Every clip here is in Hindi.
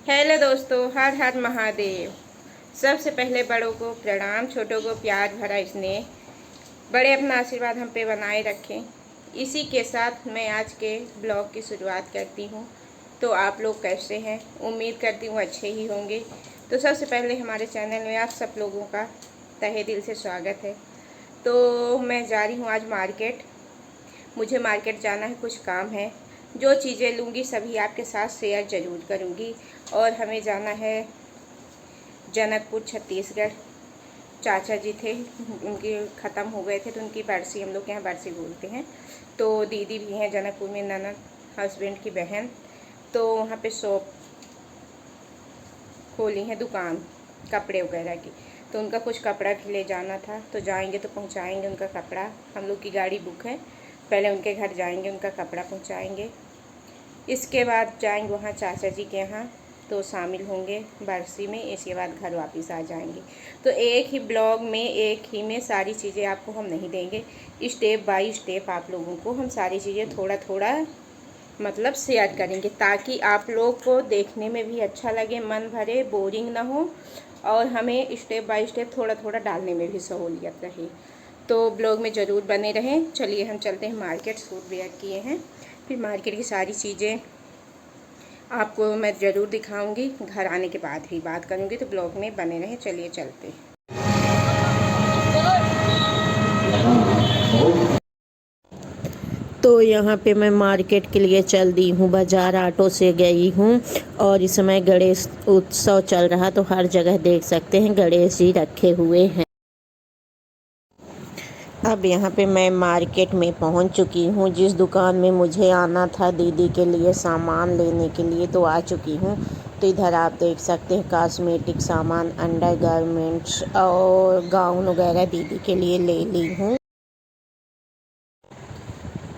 हेलो दोस्तों, हर हर महादेव। सबसे पहले बड़ों को प्रणाम, छोटों को प्यार भरा स्नेह। बड़े अपना आशीर्वाद हम पे बनाए रखें। इसी के साथ मैं आज के ब्लॉग की शुरुआत करती हूँ। तो आप लोग कैसे हैं? उम्मीद करती हूँ अच्छे ही होंगे। तो सबसे पहले हमारे चैनल में आप सब लोगों का तहे दिल से स्वागत है। तो मैं जा रही हूँ आज मार्केट। मुझे मार्केट जाना है, कुछ काम है। जो चीज़ें लूँगी सभी आपके साथ शेयर ज़रूर करूँगी। और हमें जाना है जनकपुर छत्तीसगढ़। चाचा जी थे, उनके ख़त्म हो गए थे तो उनकी बरसी, हम लोग के यहाँ बरसी बोलते हैं। तो दीदी भी हैं जनकपुर में, ननद, हस्बैंड की बहन। तो वहाँ पे शॉप खोली है, दुकान कपड़े वगैरह की। तो उनका कुछ कपड़ा भी ले जाना था, तो जाएंगे तो पहुँचाएंगे उनका कपड़ा। हम लोग की गाड़ी बुक है, पहले उनके घर जाएंगे, उनका कपड़ा पहुँचाएंगे। इसके बाद जाएंगे वहाँ चाचा जी के यहाँ, तो शामिल होंगे बरसी में। इसके बाद घर वापस आ जाएंगे। तो एक ही ब्लॉग में, एक ही में सारी चीज़ें आपको हम नहीं देंगे। स्टेप बाय स्टेप आप लोगों को हम सारी चीज़ें थोड़ा थोड़ा मतलब शेयर करेंगे, ताकि आप लोग को देखने में भी अच्छा लगे, मन भरे, बोरिंग ना हो, और हमें स्टेप बाय स्टेप थोड़ा थोड़ा डालने में भी सहूलियत रहे। तो ब्लॉग में ज़रूर बने रहें। चलिए हम चलते हैं मार्केट। सूट वेयर किए हैं, फिर मार्केट की सारी चीज़ें आपको मैं ज़रूर दिखाऊंगी। घर आने के बाद ही बात करूंगी, तो ब्लॉग में बने रहें। चलिए चलते हैं। तो यहाँ पे मैं मार्केट के लिए चल दी हूँ, बाज़ार ऑटो से गई हूँ। और इस समय गणेश उत्सव चल रहा, तो हर जगह देख सकते हैं गणेश जी रखे हुए हैं। अब यहाँ पे मैं मार्केट में पहुँच चुकी हूँ। जिस दुकान में मुझे आना था दीदी के लिए सामान लेने के लिए, तो आ चुकी हूँ। तो इधर आप देख सकते हैं कॉस्मेटिक सामान, अंडर गारमेंट्स और गाउन वगैरह दीदी के लिए ले ली हूँ।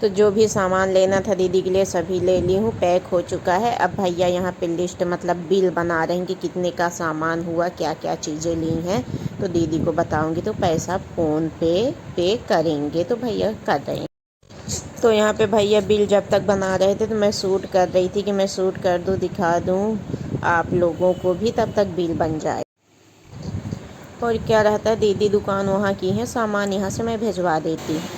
तो जो भी सामान लेना था दीदी के लिए सभी ले ली हूँ, पैक हो चुका है। अब भैया यहाँ पे लिस्ट मतलब बिल बना रहे हैं कि कितने का सामान हुआ, क्या क्या चीज़ें ली हैं। तो दीदी को बताऊँगी तो पैसा फ़ोन पे करेंगे, तो भैया कर रहे हैं। तो यहाँ पे भैया बिल जब तक बना रहे थे तो मैं शूट कर रही थी कि मैं शूट कर दूँ, दिखा दूँ आप लोगों को भी, तब तक बिल बन जाए। और क्या रहता है, दीदी दुकान वहाँ की है, सामान यहाँ से मैं भिजवा देती हूँ।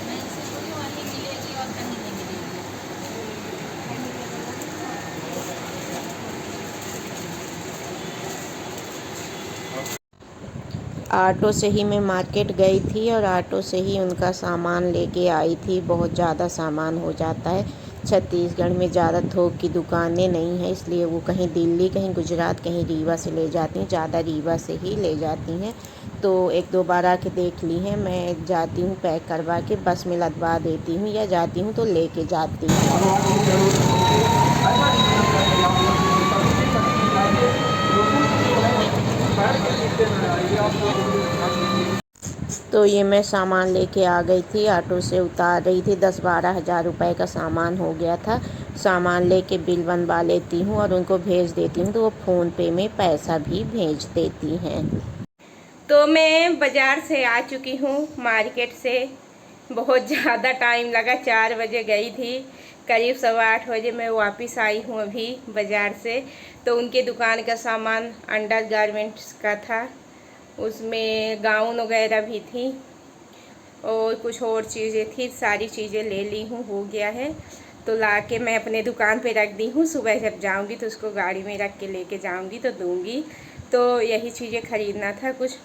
ऑटो से ही मैं मार्केट गई थी और ऑटो से ही उनका सामान लेके आई थी। बहुत ज़्यादा सामान हो जाता है। छत्तीसगढ़ में ज़्यादा थोक की दुकानें नहीं हैं, इसलिए वो कहीं दिल्ली, कहीं गुजरात, कहीं रीवा से ले जाती हैं। ज़्यादा रीवा से ही ले जाती हैं। तो एक दो बार आके देख ली हैं। मैं जाती हूँ पैक करवा के बस में लदवा देती हूँ, या जाती हूँ तो लेके जाती हूँ। तो ये मैं सामान लेके आ गई थी, ऑटो से उतार रही थी। 10-12 हज़ार रुपये का सामान हो गया था। सामान लेके बिल बनवा लेती हूँ और उनको भेज देती हूँ, तो वो फ़ोन पे में पैसा भी भेज देती हैं। तो मैं बाज़ार से आ चुकी हूँ, मार्केट से। बहुत ज़्यादा टाइम लगा, 4 बजे गई थी, करीब 8:15 बजे मैं वापस आई हूँ अभी बाज़ार से। तो उनके दुकान का सामान अंडर गारमेंट्स का था, उसमें गाउन वगैरह भी थी और कुछ और चीज़ें थी। सारी चीज़ें ले ली हूँ, हो गया है। तो ला के मैं अपने दुकान पे रख दी हूँ। सुबह जब जाऊँगी तो उसको गाड़ी में रख के लेके जाऊँगी तो दूँगी। तो यही चीज़ें ख़रीदना था। कुछ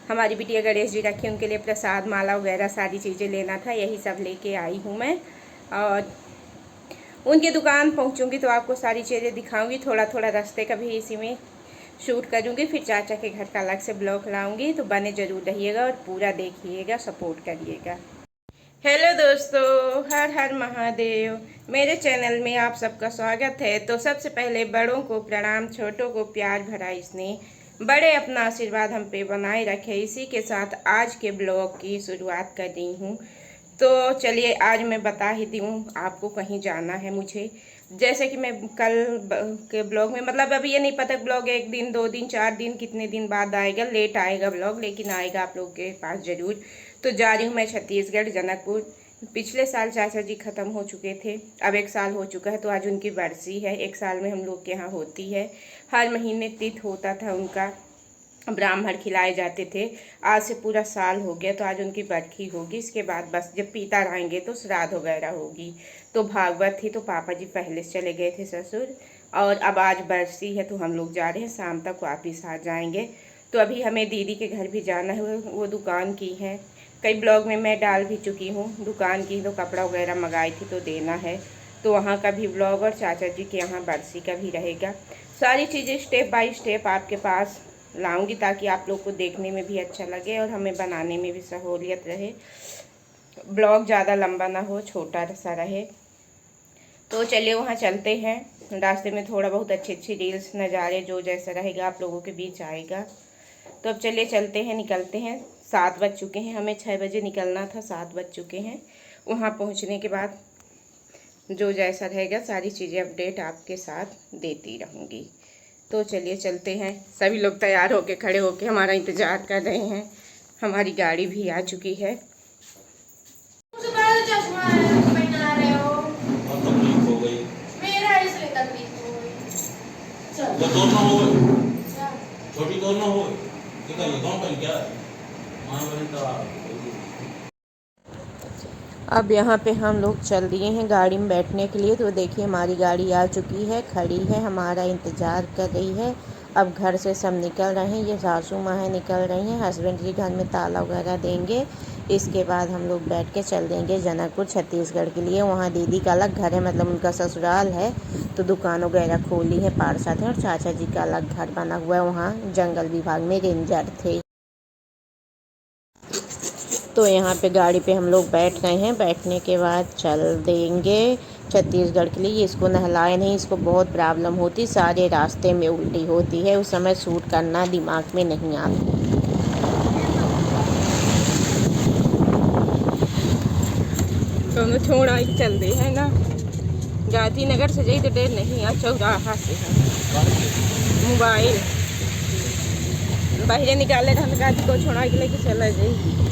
हमारी बिटिया गणेश जी रखी, उनके लिए प्रसाद, माला वगैरह सारी चीज़ें लेना था, यही सब लेके आई हूँ मैं। और उनकी दुकान पहुँचूँगी तो आपको सारी चीज़ें दिखाऊँगी। थोड़ा थोड़ा रास्ते का भी इसी में शूट करूँगी। फिर चाचा के घर का अलग से ब्लॉग लाऊँगी, तो बने ज़रूर रहिएगा और पूरा देखिएगा, सपोर्ट करिएगा। हेलो दोस्तों, हर हर महादेव। मेरे चैनल में आप सबका स्वागत है। तो सबसे पहले बड़ों को प्रणाम, छोटों को प्यार भरा स्नेह। बड़े अपना आशीर्वाद हम पे बनाए रखे। इसी के साथ आज के ब्लॉग की शुरुआत कर रही हूँ। तो चलिए आज मैं बता ही दूँ आपको, कहीं जाना है मुझे। जैसे कि मैं कल के ब्लॉग में, मतलब अभी ये नहीं पता ब्लॉग 1 दिन, 2 दिन, 4 दिन, कितने दिन बाद आएगा, लेट आएगा ब्लॉग, लेकिन आएगा आप लोग के पास ज़रूर। तो जा रही हूँ मैं छत्तीसगढ़, जनकपुर। पिछले साल चाचा जी ख़त्म हो चुके थे, अब 1 साल हो चुका है, तो आज उनकी बरसी है। 1 साल में हम लोग के यहाँ होती है, हर महीने तीथ होता था उनका, ब्राह्मण खिलाए जाते थे। आज से पूरा साल हो गया, तो आज उनकी बरखी होगी। इसके बाद बस जब पीता रहेंगे तो श्राद्ध वगैरह होगी। तो भागवत थी, तो पापा जी पहले से चले गए थे ससुर, और अब आज बरसी है तो हम लोग जा रहे हैं, शाम तक वापिस आ जाएंगे। तो अभी हमें दीदी के घर भी जाना है, वो दुकान की है, कई ब्लॉग में मैं डाल भी चुकी हूँ। दुकान की तो कपड़ा वगैरह मंगाई थी तो देना है, तो वहाँ का भी ब्लॉग और चाचा जी के यहाँ बरसी का भी रहेगा। सारी चीज़ें स्टेप बाय स्टेप आपके पास लाऊंगी, ताकि आप लोग को देखने में भी अच्छा लगे और हमें बनाने में भी सहूलियत रहे। ब्लॉग ज़्यादा लंबा ना हो, छोटा सा रहे। तो चलिए वहाँ चलते हैं। रास्ते में थोड़ा बहुत अच्छी रील्स नज़ारे जो जैसा रहेगा आप लोगों के बीच आएगा। तो अब चलिए चलते हैं, निकलते हैं। 7 बज चुके हैं, हमें 6 बजे निकलना था, 7 बज चुके हैं। वहाँ पहुँचने के बाद जो जैसा रहेगा सारी चीज़ें अपडेट आपके साथ देती रहूँगी। तो चलिए चलते हैं। सभी लोग तैयार होके खड़े होके हमारा इंतज़ार कर रहे हैं। हमारी गाड़ी भी आ चुकी है। छोटी तो ना हो क्या अब यहाँ पे हम लोग चल दिए हैं गाड़ी में बैठने के लिए। तो देखिए हमारी गाड़ी आ चुकी है, खड़ी है, हमारा इंतज़ार कर रही है। अब घर से सब निकल रहे हैं, ये सासू माँ है निकल रही हैं, हस्बैंड जी घर में ताला वगैरह देंगे। इसके बाद हम लोग बैठ के चल देंगे जनकपुर छत्तीसगढ़ के लिए। वहाँ दीदी का अलग घर है, मतलब उनका ससुराल है, तो दुकान वगैरह खोली है, पार्षद है, और चाचा जी का अलग घर बना हुआ है, वहाँ जंगल विभाग में रेंजर थे। तो यहाँ पे गाड़ी पे हम लोग बैठ गए हैं। बैठने के बाद चल देंगे छत्तीसगढ़ के लिए। इसको नहलाए नहीं, इसको बहुत प्रॉब्लम होती, सारे रास्ते में उल्टी होती है, उस समय शूट करना दिमाग में नहीं आता। दोनों छोड़ा ही चल दे है ना, गांधी नगर से जाई तो डेर नहीं आ, चौराहा से है। मोबाइल बाहर निकाले रहन, गाड़ी को छोड़ा के लेके चला जाई।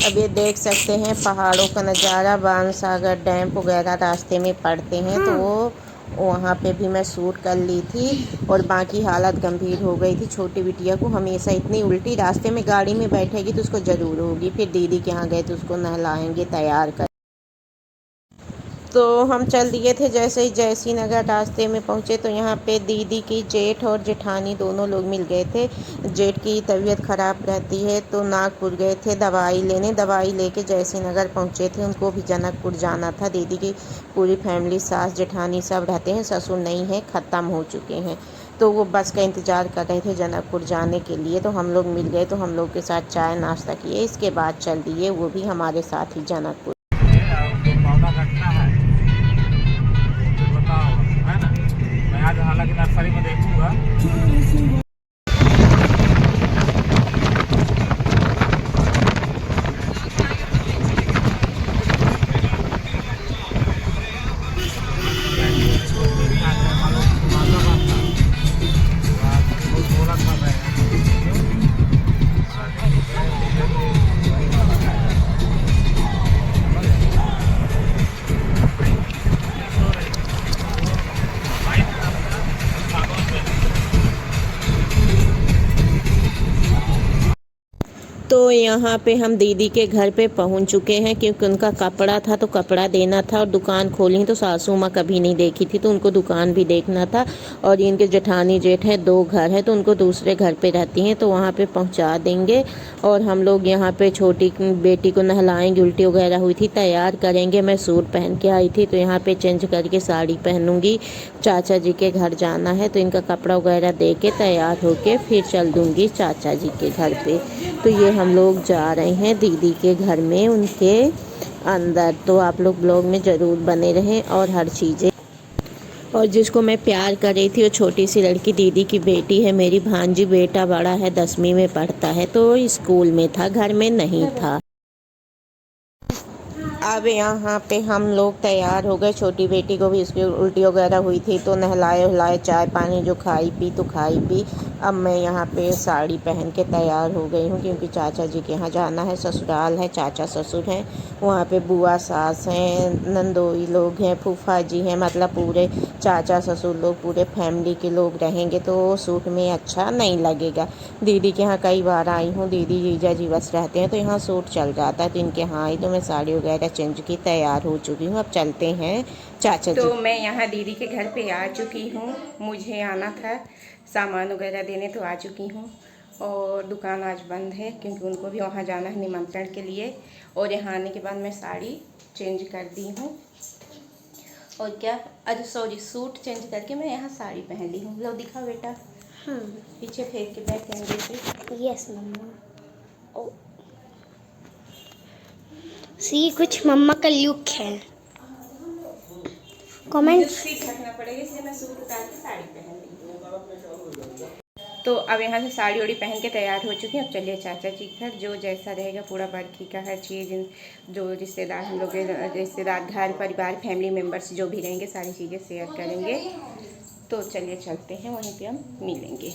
अब ये देख सकते हैं पहाड़ों का नज़ारा, बाणसागर डैम वगैरह रास्ते में पड़ते हैं, तो वो वहाँ पे भी मैं शूट कर ली थी। और बाकी हालत गंभीर हो गई थी। छोटी बिटिया को हमेशा इतनी उल्टी, रास्ते में गाड़ी में बैठेगी तो उसको ज़रूर होगी। फिर दीदी के यहाँ गए तो उसको नहलाएंगे, तैयार कर। तो हम चल दिए थे। जैसे ही जयसी नगर रास्ते में पहुँचे तो यहाँ पे दीदी की जेठ और जेठानी दोनों लोग मिल गए थे। जेठ की तबीयत ख़राब रहती है, तो नागपुर गए थे दवाई लेने। दवाई लेके जयसी नगर पहुँचे थे, उनको भी जनकपुर जाना था। दीदी की पूरी फैमिली, सास जेठानी सब रहते हैं, ससुर नहीं है, ख़त्म हो चुके हैं। तो वो बस का इंतज़ार कर रहे थे जनकपुर जाने के लिए। तो हम लोग मिल गए, तो हम लोग के साथ चाय नाश्ता किए। इसके बाद चल दिए वो भी हमारे साथ ही जनकपुर। है ना, मैं आज हालांकि नर्सरी में देखूंगा। तो यहाँ पे हम दीदी के घर पे पहुँच चुके हैं, क्योंकि उनका कपड़ा था तो कपड़ा देना था, और दुकान खोली तो सासू माँ कभी नहीं देखी थी, तो उनको दुकान भी देखना था। और इनके जेठानी जेठ है, 2 घर है, तो उनको दूसरे घर पे रहती हैं, तो वहाँ पे पहुँचा देंगे। और हम लोग यहाँ पे छोटी बेटी को नहलाएंगे, उल्टी वगैरह हुई थी, तैयार करेंगे। मैं सूट पहन के आई थी, तो यहाँ पे चेंज करके साड़ी पहनूंगी। चाचा जी के घर जाना है, तो इनका कपड़ा वगैरह दे के तैयार होके फिर चल दूँगी चाचा जी के घर पे। तो ये हम लोग जा रहे हैं दीदी के घर में, उनके अंदर। तो आप लोग ब्लॉग में ज़रूर बने रहें और हर चीज़ें। और जिसको मैं प्यार कर रही थी वो छोटी सी लड़की दीदी की बेटी है, मेरी भांजी। बेटा बड़ा है, 10वीं में पढ़ता है, तो स्कूल में था, घर में नहीं था। अब यहाँ पे हम लोग तैयार हो गए। छोटी बेटी को भी उसकी उल्टी वगैरह हुई थी तो नहलाए वहलाए, चाय पानी जो खाई पी। अब मैं यहाँ पे साड़ी पहन के तैयार हो गई हूँ क्योंकि चाचा जी के यहाँ जाना है। ससुराल है, चाचा ससुर हैं, वहाँ पे बुआ सास हैं, नंदोई लोग हैं, फूफा जी हैं, मतलब पूरे चाचा ससुर लोग, पूरे फैमिली के लोग रहेंगे तो सूट में अच्छा नहीं लगेगा। दीदी के यहाँ कई बार आई हूँ, दीदी जीजा जी बस रहते हैं तो यहाँ सूट चल जाता है, तो इनके यहाँ आई तो मैं साड़ी वगैरह चेंज की तैयार हो चुकी हूँ। अब चलते हैं चाचा जी। तो मैं यहाँ दीदी के घर पे आ चुकी हूँ। मुझे आना था सामान वगैरह देने, तो आ चुकी हूँ। और दुकान आज बंद है क्योंकि उनको भी वहाँ जाना है निमंत्रण के लिए। और यहाँ आने के बाद मैं साड़ी चेंज कर दी हूँ और क्या, अरे सॉरी, सूट चेंज करके मैं यहाँ साड़ी पहन ली हूँ। लो दिखा बेटा। हाँ, पीछे फेंक के बैठ कैमरे से। यस मम्मा। ओ सी, कुछ मम्मा का लुक है। कमेंट। सीट रखना पड़ेगा इसलिए मैं सूट उतार के साड़ी पहन ली। तो अब यहाँ से साड़ी ओड़ी पहन के तैयार हो चुकी हूँ। अब चलिए चाचा जी घर, जो जैसा रहेगा पूरा बरखी का हर चीज़, जो रिश्तेदार हम लोग के रिश्तेदार, घर परिवार, फैमिली मेम्बर्स जो भी रहेंगे सारी चीज़ें शेयर करेंगे। तो चलिए चलते हैं, वहीं पे हम मिलेंगे।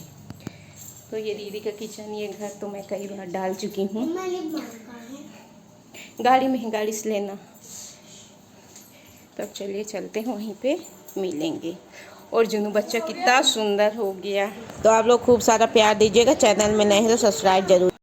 तो ये दीदी का किचन, ये घर तो मैं कई बार डाल चुकी हूँ। गाड़ी में, गाड़ी से लेना। तो अब चलिए चलते हैं, वहीं पे मिलेंगे। और जुनू बच्चा कितना सुंदर हो गया। तो आप लोग खूब सारा प्यार दीजिएगा। चैनल में नए हैं तो सब्सक्राइब जरूर।